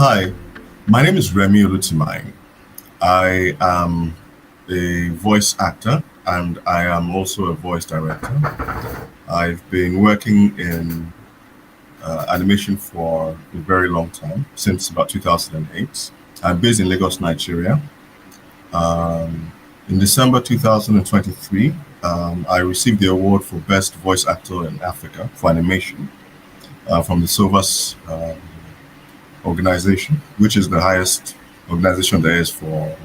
Hi, my name is Remi Olutimayin. I am a voice actor and I am also a voice director. I've been working in animation for a very long time, since about 2008. I'm based in Lagos, Nigeria. In December 2023, I received the award for Best Voice Actor in Africa for animation from the SOVAS organization, which is the highest organization there is for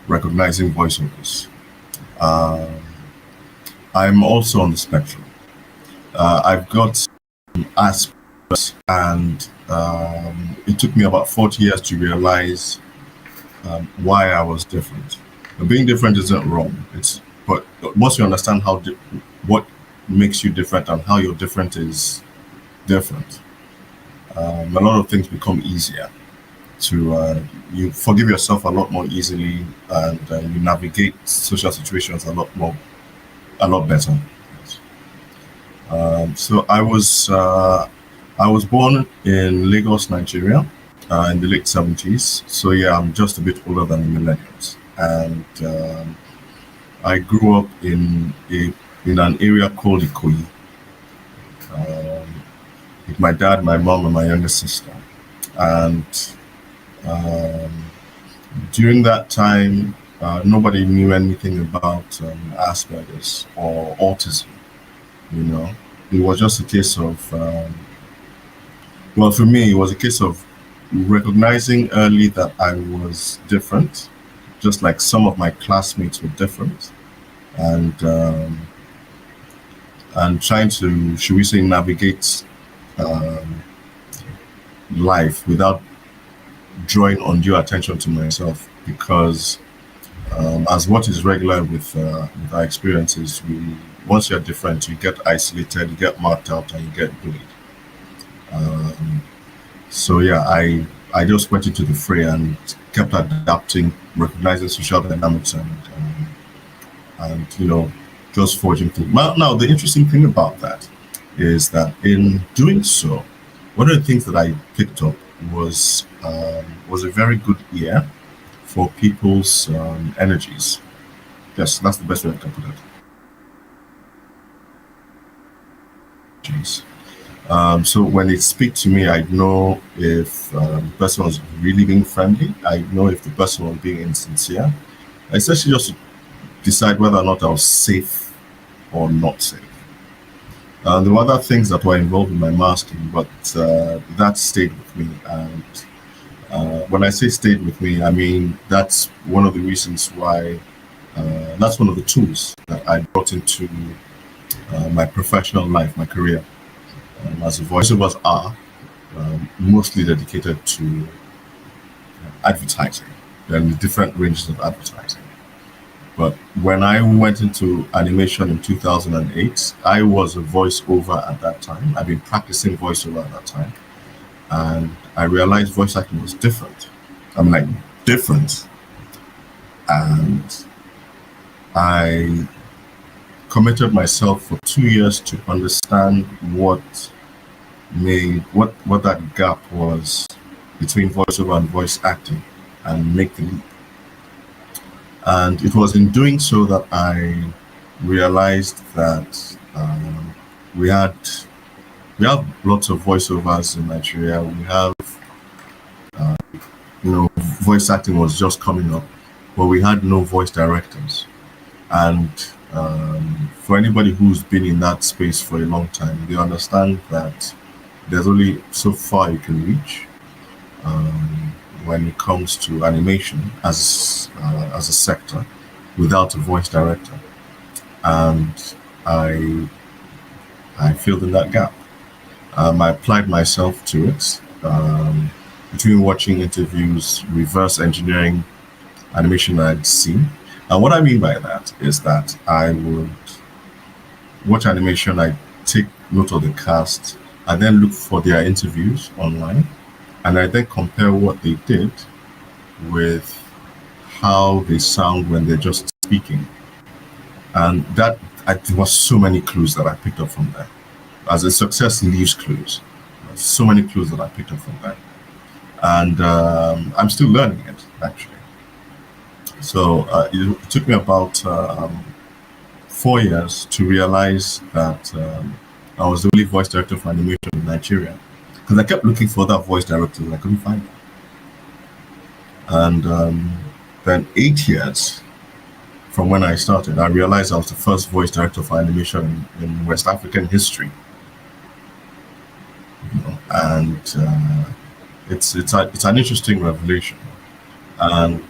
recognizing voiceovers. I'm also on the spectrum. I've got Aspeger, and it took me about 40 years to realize why I was different. Being different isn't wrong. But once you understand what makes you different and how you're different is different, a lot of things become easier. You forgive yourself a lot more easily, and you navigate social situations a lot better. So I was born in Lagos, Nigeria, in the late 70s. So yeah, I'm just a bit older than the millennials, and I grew up in an area called Ikoyi, with my dad, my mom, and my younger sister. And during that time, nobody knew anything about Asperger's or autism. It was just a case of, well, for me, it was a case of recognizing early that I was different, just like some of my classmates were different, and trying to, should we say, navigate life without drawing undue attention to myself, because as what is regular with our experiences, once you're different, you get isolated, you get marked out, and you get bullied. So yeah, I just went into the fray and kept adapting, recognizing social dynamics, and just forging through. Now, the interesting thing about that is that in doing so, one of the things that I picked up was a very good ear for people's energies. Yes, that's the best way I can put it. So when they speak to me, I know if the person was really being friendly. I know if the person was being insincere. I essentially just decide whether or not I was safe or not safe. There were other things that were involved in my masking, but that stayed with me. And when I say stayed with me, I mean that's one of the reasons why, that's one of the tools that I brought into my professional life, my career. As voiceovers are mostly dedicated to advertising and the different ranges of advertising. But when I went into animation in 2008, I was a voiceover at that time. I've been practicing voiceover at that time. And I realized voice acting was different. I'm like, different. And I committed myself for 2 years to understand what that gap was between voiceover and voice acting, and make the leap. And it was in doing so that I realized that we have lots of voiceovers in Nigeria. We have, voice acting was just coming up, but we had no voice directors. And for anybody who's been in that space for a long time, they understand that there's only so far you can reach when it comes to animation as a sector without a voice director. And I filled in that gap. I applied myself to it, between watching interviews, reverse engineering animation I'd seen. And what I mean by that is that I would watch animation, I take note of the cast, I then look for their interviews online, and I then compare what they did with how they sound when they're just speaking. And there was so many clues that I picked up from that. As a success leaves clues, so many clues that I picked up from that. and I'm still learning it actually. So it took me about 4 years to realize that I was the only voice director for animation in Nigeria, because I kept looking for that voice director and I couldn't find it. And then 8 years from when I started, I realized I was the first voice director for animation in West African history. You know, and it's an interesting revelation, and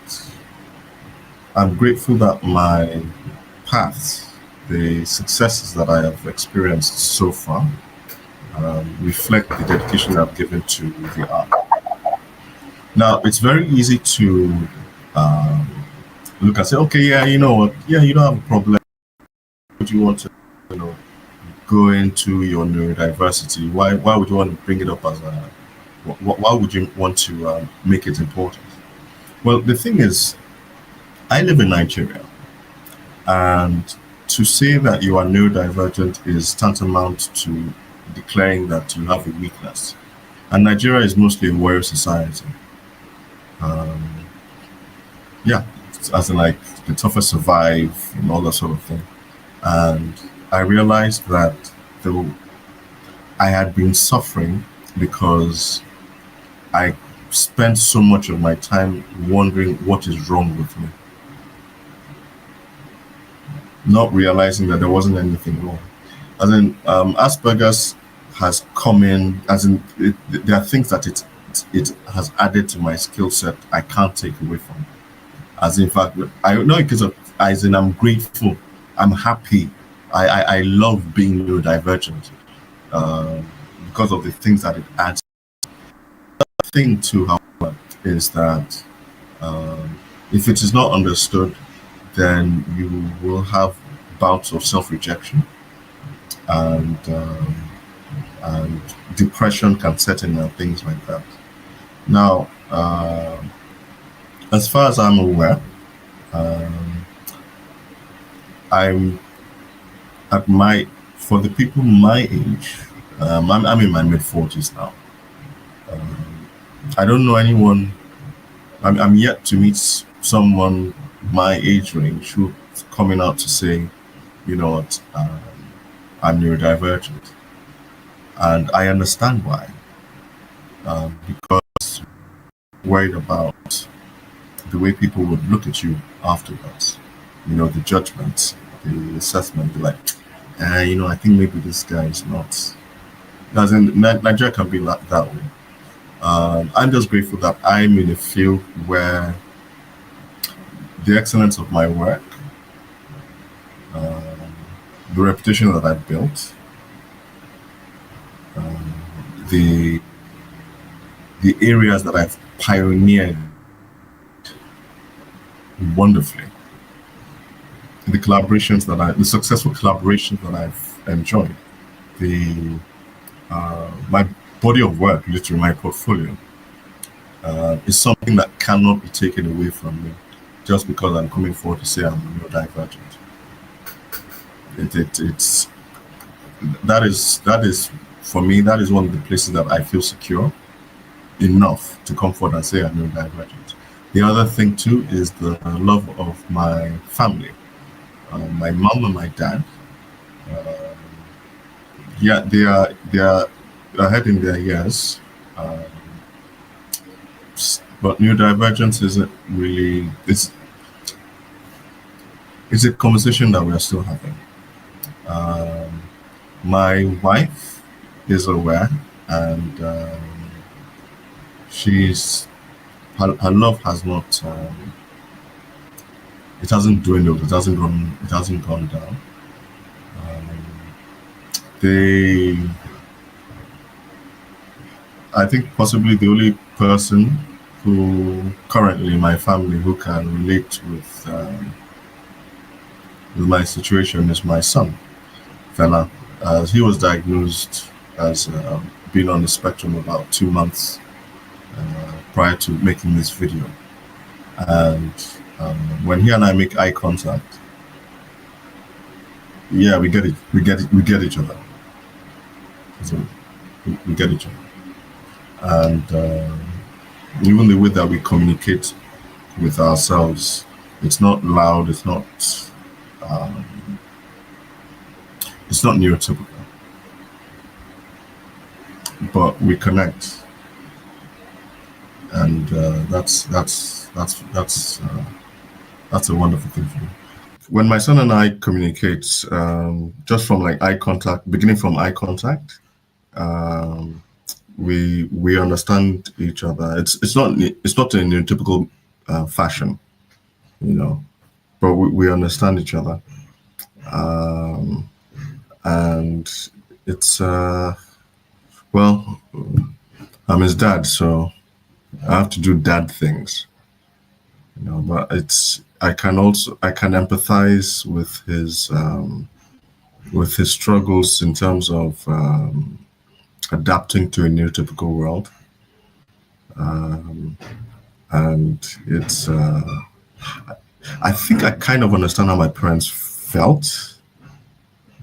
I'm grateful that my path, the successes that I have experienced so far, reflect the dedication I've given to the art. Now, it's very easy to look and say, okay, yeah, you know what, yeah, you don't have a problem. Would you want to, you know, go into your neurodiversity? Why would you want to bring it up as a, why would you want to make it important? Well, the thing is, I live in Nigeria, and to say that you are neurodivergent is tantamount to declaring that you have a weakness. And Nigeria is mostly a warrior society. Yeah, as in like the toughest survive and all that sort of thing. And I realized that though I had been suffering because I spent so much of my time wondering what is wrong with me, not realizing that there wasn't anything wrong. As in, Asperger's has come in, as in, there are things that it has added to my skill set I can't take away from. As in fact, I know because of, as in, I'm grateful, I'm happy, I love being neurodivergent because of the things that it adds. The thing too, however, is that if it is not understood, then you will have bouts of self-rejection, and depression can set in and things like that. Now, as far as I'm aware, I'm at my, for the people my age, I'm in my mid-40s now. I don't know anyone, I'm yet to meet someone my age range who's coming out to say, you know what, I'm neurodivergent. And I understand why. Because worried about the way people would look at you afterwards. You know, the judgment, the assessment, they're like, you know, I think maybe this guy is not. As in, Nigeria can be like that way. I'm just grateful that I'm in a field where the excellence of my work, the reputation that I've built, the areas that I've pioneered wonderfully, the successful collaborations that I've enjoyed, my body of work, literally my portfolio, is something that cannot be taken away from me just because I'm coming forward to say I'm neurodivergent. It's that is for me, that is one of the places that I feel secure enough to come forward and say I'm neurodivergent. The other thing too is the love of my family, my mom and my dad. Yeah, they are ahead in their years, but neurodivergence isn't really. It's a conversation that we are still having. My wife is aware, and her love has not. It hasn't dwindled. It hasn't gone down. I think possibly the only person who currently in my family who can relate with my situation is my son, Fela. He was diagnosed as being on the spectrum about 2 months prior to making this video. And when he and I make eye contact, yeah, we get each other. So we get each other. And Even the way that we communicate with ourselves, it's not loud, um, it's not neurotypical, but we connect, and that's a wonderful thing for me. When my son and I communicate, just from like eye contact, beginning from eye contact, um, we understand each other. It's not in a typical fashion, you know, but we understand each other, and it's well, I'm his dad, so I have to do dad things, you know. But I can empathize with his struggles in terms of adapting to a neurotypical world, and it's I think I kind of understand how my parents felt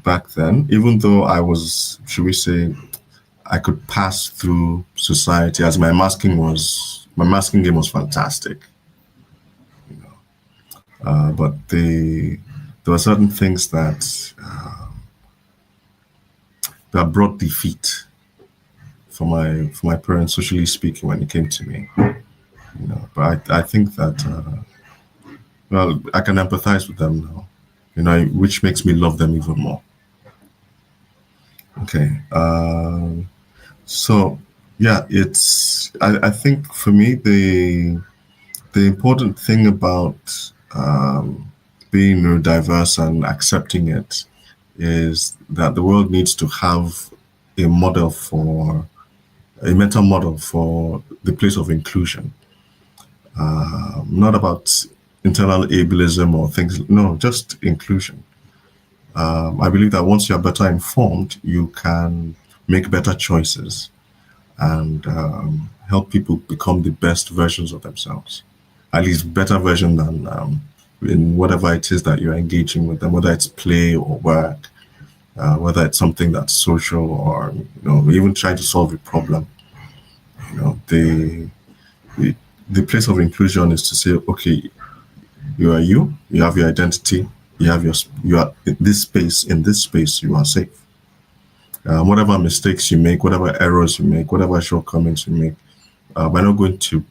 back then, even though I was, should we say, I could pass through society, as my masking game was fantastic, you know. But there were certain things that brought defeat for my parents, socially speaking, when it came to me, you know. But I think that well, I can empathize with them now, you know, which makes me love them even more. Okay. So yeah, I think for me the important thing about being neurodiverse and accepting it is that the world needs to have a mental model for the place of inclusion. Not about internal ableism or things, no, just inclusion. I believe that once you're better informed, you can make better choices and help people become the best versions of themselves, at least better version than in whatever it is that you're engaging with them, whether it's play or work, whether it's something that's social or, you know, even trying to solve a problem. You know, the place of inclusion is to say, okay, you are you have your identity, you are in this space you are safe. Whatever mistakes you make, whatever errors you make, whatever shortcomings you make, we are going to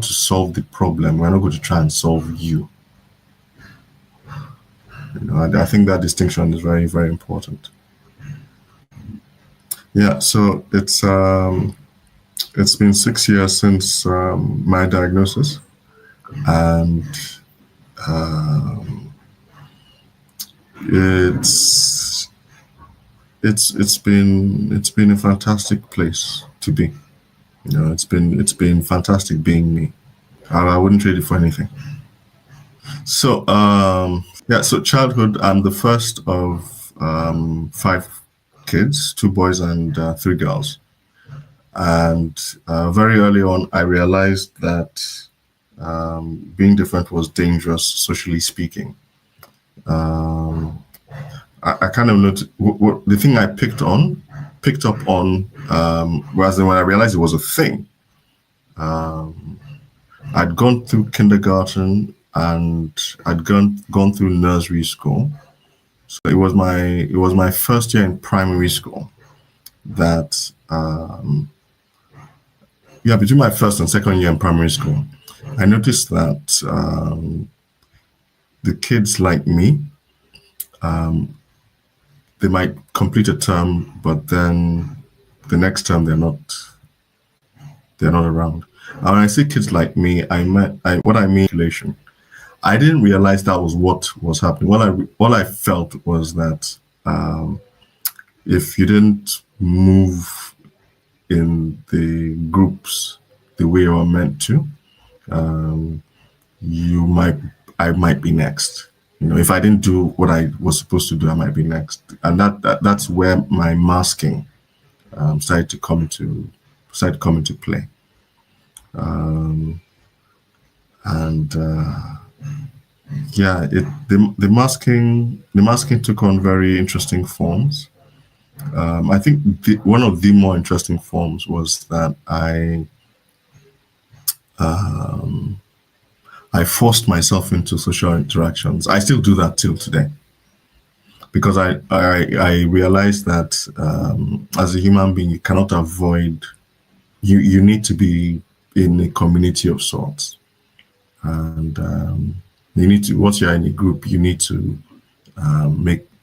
solve the problem. We're not going to try and solve you. You know, I think that distinction is very, very important. Yeah, so it's been 6 years since my diagnosis, and it's been a fantastic place to be. You know, it's been fantastic being me. I wouldn't trade it for anything. So yeah, so childhood, I'm the first of 5 kids, 2 boys and 3 girls. And very early on, I realized that being different was dangerous, socially speaking. I kind of noticed the thing I picked up on was when I realized it was a thing. I'd gone through kindergarten and I'd gone through nursery school. So it was my first year in primary school that between my first and second year in primary school, I noticed that the kids like me, they might complete a term, but then the next term they're not around. And when I say kids like me, what I mean relation. I didn't realize that was what was happening. What I felt was that if you didn't move in the groups the way you were meant to, I might be next. You know, if I didn't do what I was supposed to do, I might be next. And that's where my masking started to come into play. The masking took on very interesting forms. I think one of the more interesting forms was that I forced myself into social interactions. I still do that till today because I realized that as a human being, you cannot avoid, you need to be in a community of sorts. And you need to, once you're in a group, you need to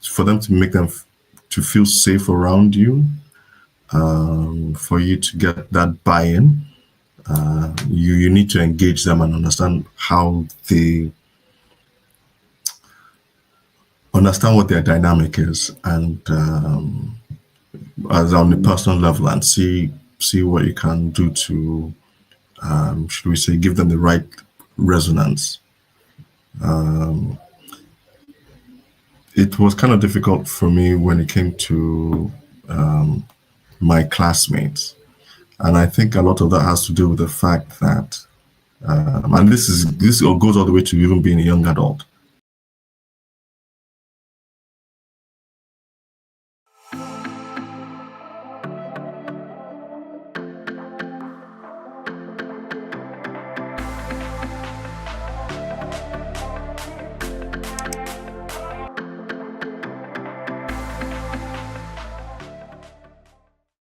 for them to make them to feel safe around you, for you to get that buy-in. You need to engage them and understand how they understand what their dynamic is, and as on the personal level, and see what you can do to should we say give them the right resonance. It was kind of difficult for me when it came to my classmates, and I think a lot of that has to do with the fact that and this goes all the way to even being a young adult.